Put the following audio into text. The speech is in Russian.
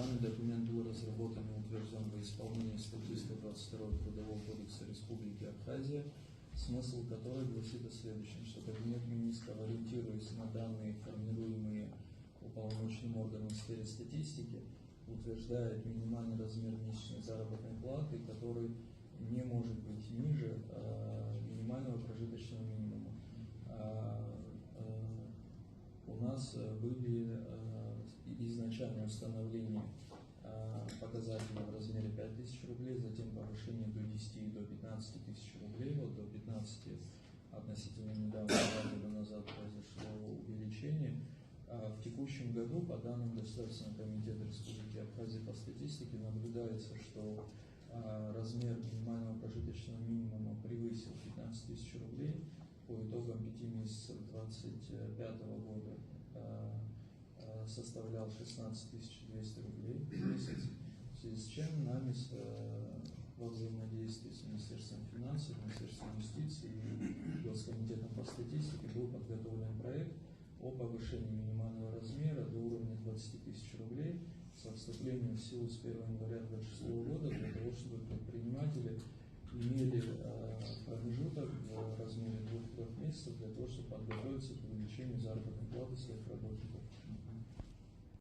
Данный документ был разработан и утвержден во исполнении статьи 122 Трудового кодекса Республики Абхазия, смысл которой гласит о следующем, что Кабинет министров, ориентируясь на данные, формируемые уполномоченным органом в сфере статистики, утверждает минимальный размер месячной заработной платы, который не может быть ниже минимального прожиточного минимума. У нас были изначальное установление показателя в размере 5000 рублей, затем повышение до 10 и до 15 тысяч рублей, вот до 15 относительно недавно, 2 года назад произошло увеличение. В текущем году, по данным Государственного комитета Республики Абхазия по статистике, наблюдается, что размер минимального прожиточного минимума превысил 15 тысяч рублей. По итогам 5 месяцев 2025 года составлял 16 200 рублей в месяц, в связи с чем нами во взаимодействии с Министерством финансов, Министерством юстиции и Госкомитетом по статистике был подготовлен проект о повышении минимального размера до уровня 20 тысяч рублей со вступлением в силу с 1 января 2026 года для того, чтобы предприниматели имели промежуток в размере 2-3 месяцев для того, чтобы подготовиться к увеличению заработной платы своих работников.